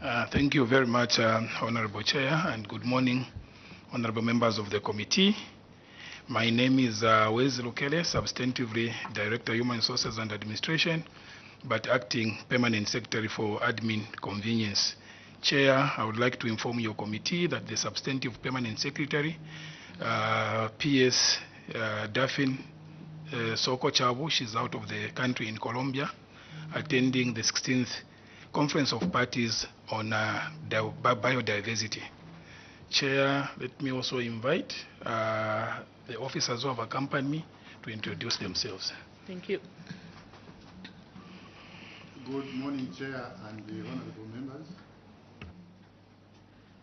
Thank you very much, Honorable Chair, and good morning, honorable members of the committee. My name is Wes Lukele, substantively Director, Human Resources and Administration, but acting Permanent Secretary for Admin Convenience. Chair, I would like to inform your committee that the substantive Permanent Secretary, PS Daphne Soko Chabu, she's out of the country in Colombia, attending the 16th Conference of Parties on biodiversity. Chair, let me also invite the officers who have accompanied me to introduce themselves. Thank you. Good morning, Chair and the honorable members.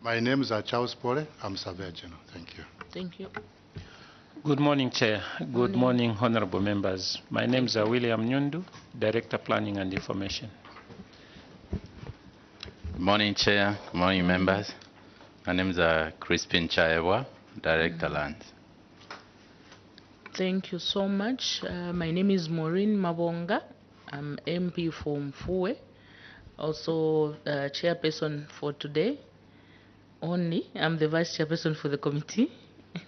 My name is Charles Pole. I'm Surveyor General. Thank you. Thank you. Good morning, Chair. Good morning, honorable members. My name is William Nyundu, Director, Planning and Information. Good morning, Chair. Good morning, members. My name is Crispin Chaewa, Director, Lands. Thank you so much. My name is Maureen Mabonga. I'm MP for Mfue, also chairperson for today only. I'm the vice chairperson for the committee.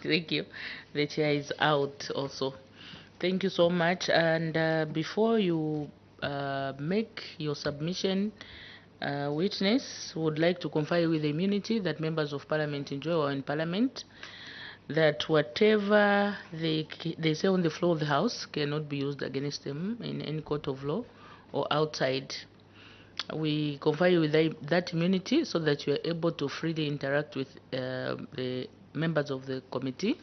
Thank you. The chair is out also. Thank you so much. And before you make your submission, witness would like to comply with the immunity that members of parliament enjoy while in parliament, that whatever they say on the floor of the house cannot be used against them in any court of law or outside. We comply with that immunity so that you are able to freely interact with the members of the committee.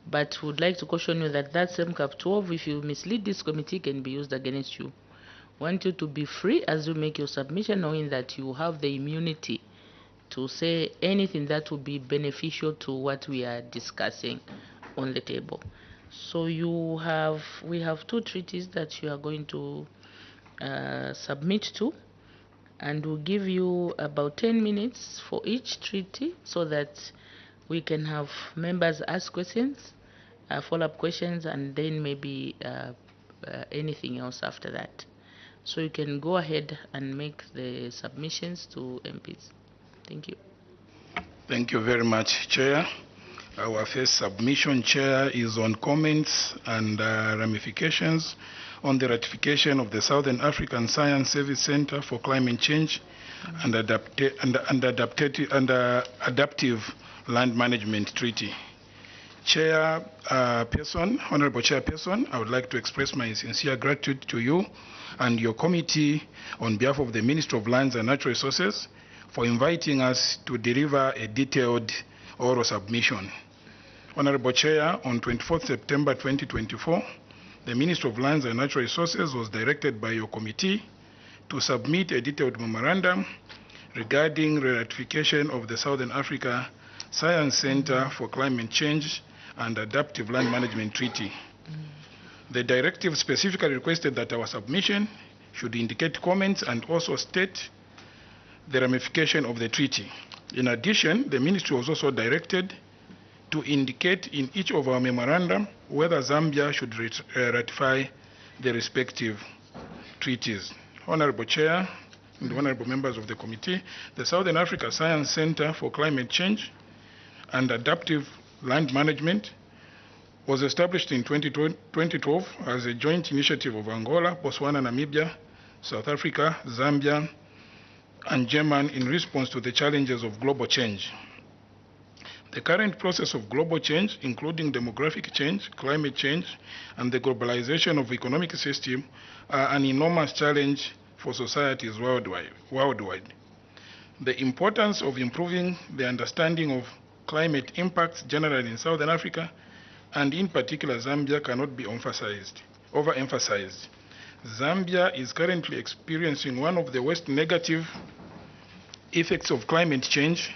But would like to caution you that that same Cap 12, if you mislead this committee, can be used against you. Want you to be free as you make your submission, knowing that you have the immunity to say anything that will be beneficial to what we are discussing on the table. So we have two treaties that you are going to submit to, and we'll give you about 10 minutes for each treaty so that we can have members ask questions, follow-up questions, and then maybe anything else after that. So you can go ahead and make the submissions to MPs. Thank you. Thank you very much, Chair. Our first submission, Chair, is on comments and ramifications on the ratification of the Southern African Science Service Center for Climate Change and Adaptive Land Management Treaty. Honorable Chairperson, I would like to express my sincere gratitude to you and your committee on behalf of the Ministry of Lands and Natural Resources for inviting us to deliver a detailed oral submission. Honorable Chair, on 24th September 2024, the Ministry of Lands and Natural Resources was directed by your committee to submit a detailed memorandum regarding the ratification of the Southern Africa Science Center for Climate Change and Adaptive Land Management Treaty. The directive specifically requested that our submission should indicate comments and also state the ramification of the treaty. In addition, the ministry was also directed to indicate in each of our memorandum whether Zambia should ratify the respective treaties. Honorable Chair and honorable members of the committee, the Southern Africa Science Center for Climate Change and Adaptive Land Management was established in 2012 as a joint initiative of Angola, Botswana, Namibia, South Africa, Zambia, and Germany in response to the challenges of global change. The current process of global change, including demographic change, climate change, and the globalization of economic system, are an enormous challenge for societies worldwide. The importance of improving the understanding of climate impacts generally in Southern Africa, and in particular Zambia, cannot be overemphasized. Zambia is currently experiencing one of the worst negative effects of climate change,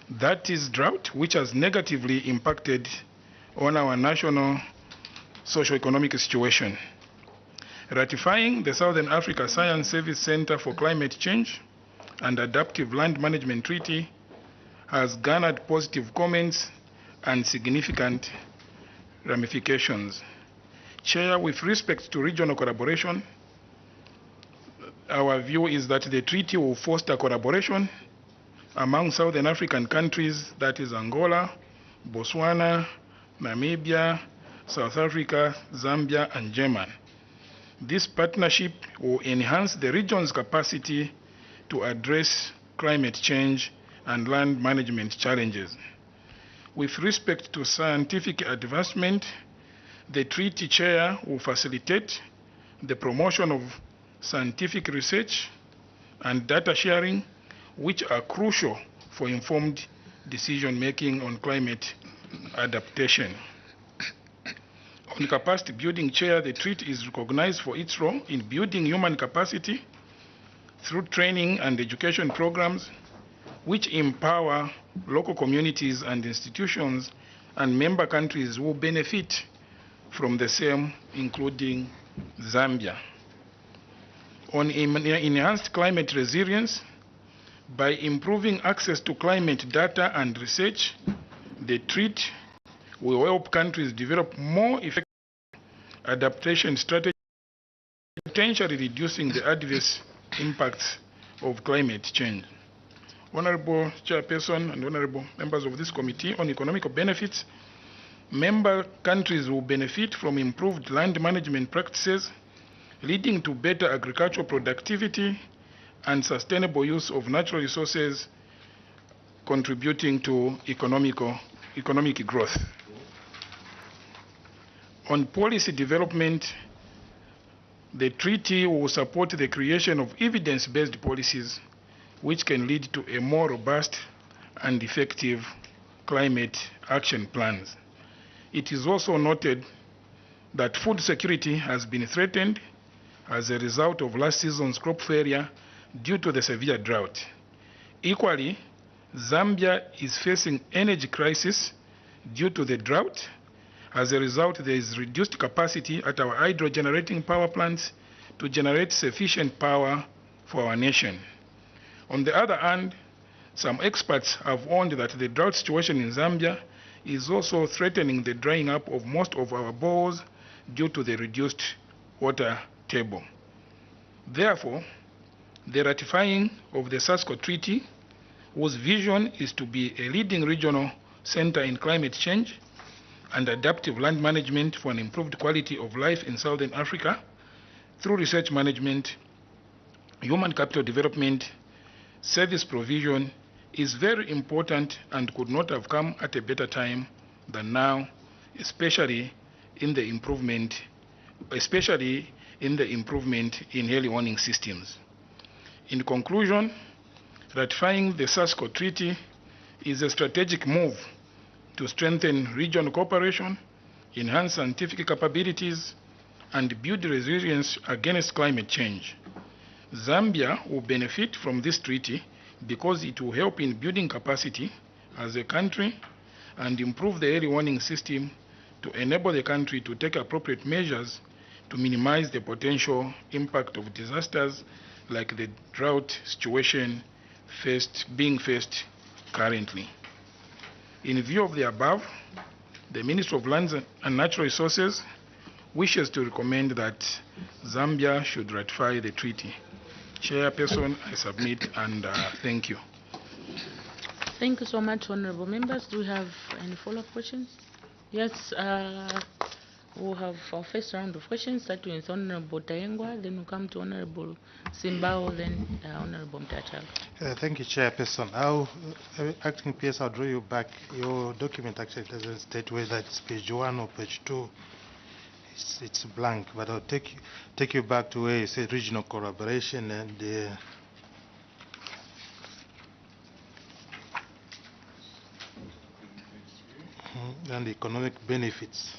that is drought, which has negatively impacted on our national socio-economic situation. Ratifying the Southern Africa Science Service Center for Climate Change and Adaptive Land Management Treaty has garnered positive comments and significant ramifications. Chair, with respect to regional collaboration, our view is that the treaty will foster collaboration among Southern African countries, that is Angola, Botswana, Namibia, South Africa, Zambia, and Germany. This partnership will enhance the region's capacity to address climate change and land management challenges. With respect to scientific advancement, the treaty chair will facilitate the promotion of scientific research and data sharing, which are crucial for informed decision-making on climate adaptation. On capacity building, Chair, the treaty is recognized for its role in building human capacity through training and education programs, which empower local communities and institutions, and member countries will benefit from the same, including Zambia. On enhanced climate resilience, by improving access to climate data and research, the treaty will help countries develop more effective adaptation strategies, potentially reducing the adverse impacts of climate change. Honorable Chairperson and honorable members of this committee, on economic benefits, member countries will benefit from improved land management practices, leading to better agricultural productivity and sustainable use of natural resources, contributing to economic growth. On policy development, the treaty will support the creation of evidence-based policies which can lead to a more robust and effective climate action plans. It is also noted that food security has been threatened as a result of last season's crop failure due to the severe drought. Equally, Zambia is facing energy crisis due to the drought. As a result, there is reduced capacity at our hydro-generating power plants to generate sufficient power for our nation. On the other hand, some experts have warned that the drought situation in Zambia is also threatening the drying up of most of our bores due to the reduced water table. Therefore, the ratifying of the SASCO Treaty, whose vision is to be a leading regional center in climate change and adaptive land management for an improved quality of life in Southern Africa through research management, human capital development, service provision, is very important and could not have come at a better time than now, especially in the improvement in early warning systems. In conclusion, ratifying the SASCO Treaty is a strategic move to strengthen regional cooperation, enhance scientific capabilities, and build resilience against climate change. Zambia will benefit from this treaty because it will help in building capacity as a country and improve the early warning system to enable the country to take appropriate measures to minimize the potential impact of disasters like the drought situation being faced currently. In view of the above, the Minister of Lands and Natural Resources wishes to recommend that Zambia should ratify the treaty. Chairperson, I submit and thank you. Thank you so much, honorable members. Do we have any follow-up questions? Yes, we'll have our first round of questions, starting with Honorable Tayengwa, then we'll come to Honorable Simbao, then Honorable Mtachala. Thank you, Chairperson. Acting PS, I'll draw you back. Your document actually doesn't state whether it's page 1 or page 2. It's blank, but I'll take you back to where you said regional collaboration and economic benefits.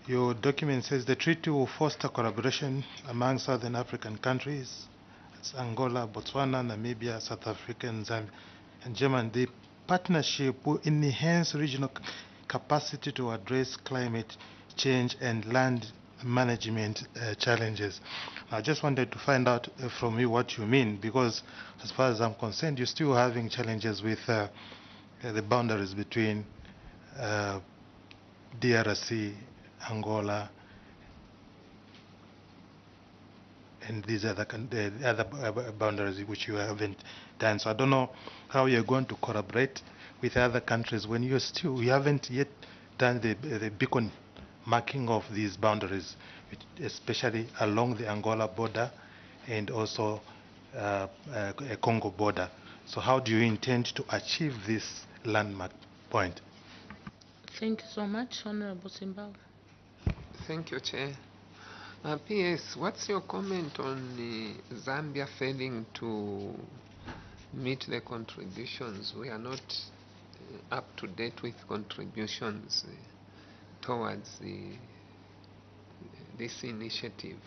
Your document says the treaty will foster collaboration among Southern African countries. It's Angola, Botswana, Namibia, South Africa, and Zambia, and Germany. The partnership will enhance regional capacity to address climate change and land management challenges. I just wanted to find out from you what you mean, because as far as I'm concerned, you're still having challenges with the boundaries between DRC, Angola, and these other the other boundaries which you haven't done. So I don't know how you're going to collaborate with other countries when you haven't yet done the beacon marking of these boundaries, especially along the Angola border and also a Congo border. So how do you intend to achieve this landmark point? Thank you so much, Honorable Simbao. Thank you, Chair. PS, what's your comment on Zambia failing to meet the contributions? We are not up to date with contributions towards this initiative.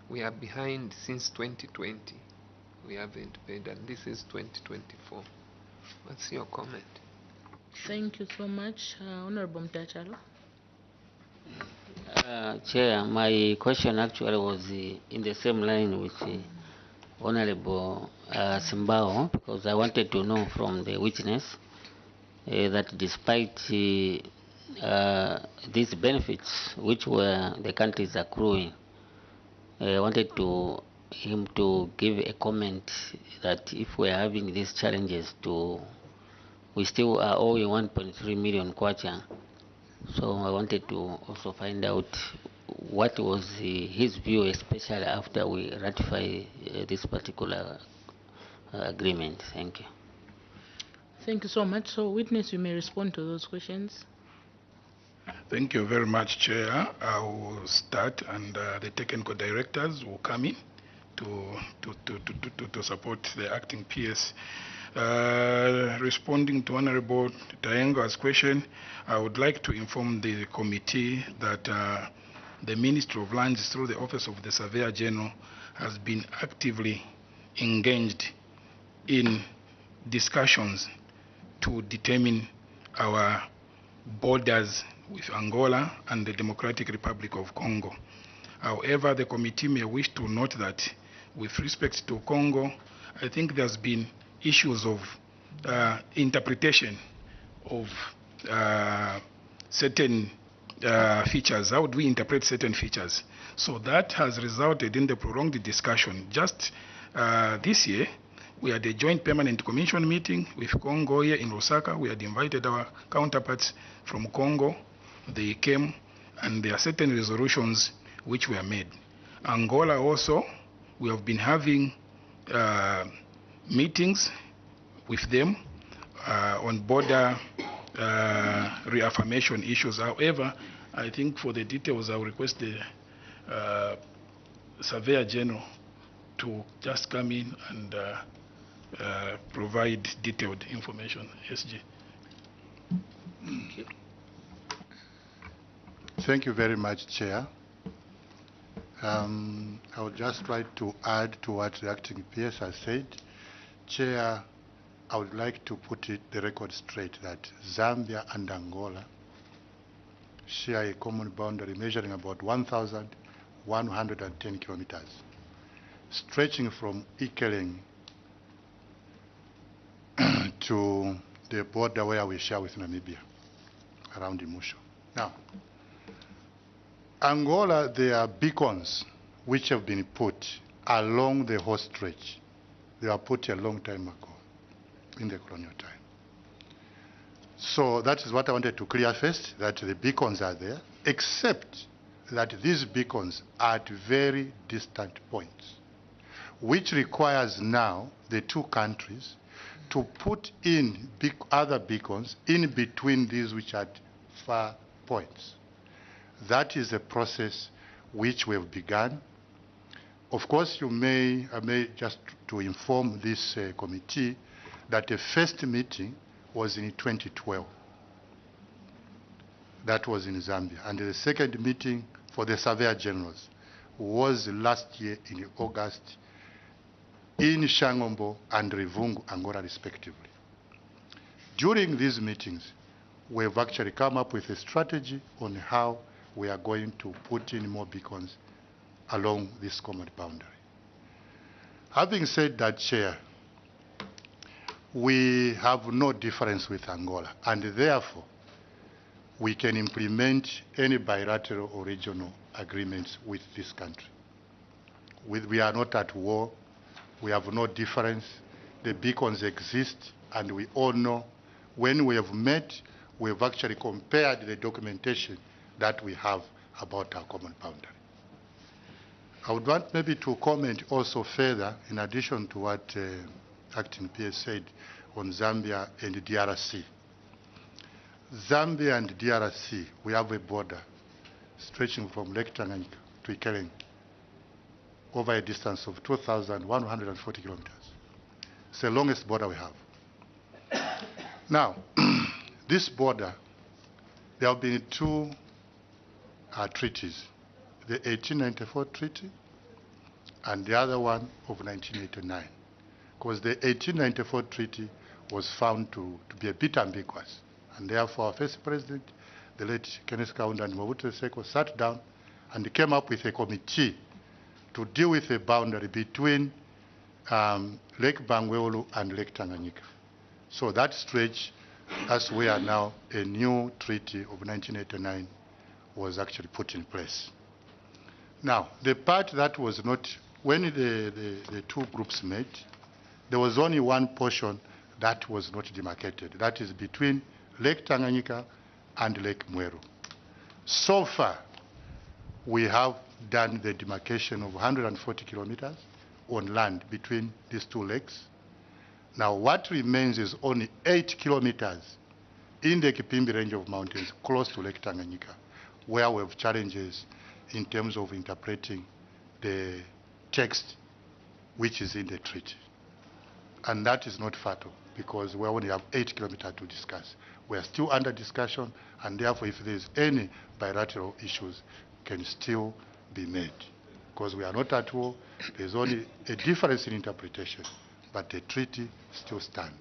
We are behind since 2020. We haven't paid, and this is 2024. What's your comment? Thank you so much, Honorable Mtachalo. Chair, my question actually was in the same line with Honorable Simbao, because I wanted to know from the witness that despite these benefits which were the countries accruing, I wanted him to give a comment that if we're having these challenges, we still are owing 1.3 million kwacha. So I wanted to also find out what was his view, especially after we ratify this particular agreement. Thank you. Thank you so much. So, witness, you may respond to those questions. Thank you very much, Chair. I will start, and the technical directors will come in to support the acting PS. Responding to Honorable Taenga's question, I would like to inform the committee that the Ministry of Lands, through the Office of the Surveyor General, has been actively engaged in discussions to determine our borders with Angola and the Democratic Republic of Congo. However, the committee may wish to note that with respect to Congo, I think there's been issues of interpretation of certain features. How do we interpret certain features? So that has resulted in the prolonged discussion. Just this year, we had a joint permanent commission meeting with Congo here in Lusaka. We had invited our counterparts from Congo. They came, and there are certain resolutions which were made. Angola also, we have been having meetings with them on border reaffirmation issues. However, I think for the details, I will request the Surveyor General to just come in and provide detailed information. SG. Thank you. Thank you very much, Chair. I would just try to add to what the acting PS has said. Chair, I would like to put the record straight that Zambia and Angola share a common boundary measuring about 1,110 kilometers, stretching from Ikeleng to the border where we share with Namibia, around Imusho. Now, Angola, there are beacons which have been put along the whole stretch. They were put a long time ago, in the colonial time. So that is what I wanted to clear first, that the beacons are there, except that these beacons are at very distant points, which requires now the two countries to put in other beacons in between these which are at far points. That is a process which we have begun. Of course, I may just to inform this committee that the first meeting was in 2012. That was in Zambia. And the second meeting for the Surveyor Generals was last year in August in Shangombo and Rivungu, Angola, respectively. During these meetings, we have actually come up with a strategy on how we are going to put in more beacons along this common boundary. Having said that, Chair, we have no difference with Angola, and therefore we can implement any bilateral or regional agreements with this country. We are not at war. We have no difference. The beacons exist, and we all know when we have met, we have actually compared the documentation that we have about our common boundary. I would want maybe to comment also further, in addition to what Acting PS said on Zambia and DRC. Zambia and DRC, we have a border stretching from Lake Tanganyika to Ikeleng over a distance of 2,140 kilometers. It's the longest border we have. Now, this border, there have been two treaties, the 1894 treaty and the other one of 1989. Because the 1894 treaty was found to be a bit ambiguous. And therefore, our first president, the late Kenneth Kaunda and Mobutu Seko, sat down and came up with a committee to deal with a boundary between Lake Bangweulu and Lake Tanganyika. So that stretch, that's where now a new treaty of 1989 was actually put in place. Now, the part that was not, when the two groups met, there was only one portion that was not demarcated. That is between Lake Tanganyika and Lake Mweru. So far, we have done the demarcation of 140 kilometers on land between these two lakes. Now, what remains is only 8 kilometers in the Kipimbi range of mountains close to Lake Tanganyika, where we have challenges in terms of interpreting the text which is in the treaty. And that is not fatal, because we only have 8 kilometers to discuss. We are still under discussion, and therefore if there is any bilateral issues, can still be made. Because we are not at war, there is only a difference in interpretation, but the treaty still stands.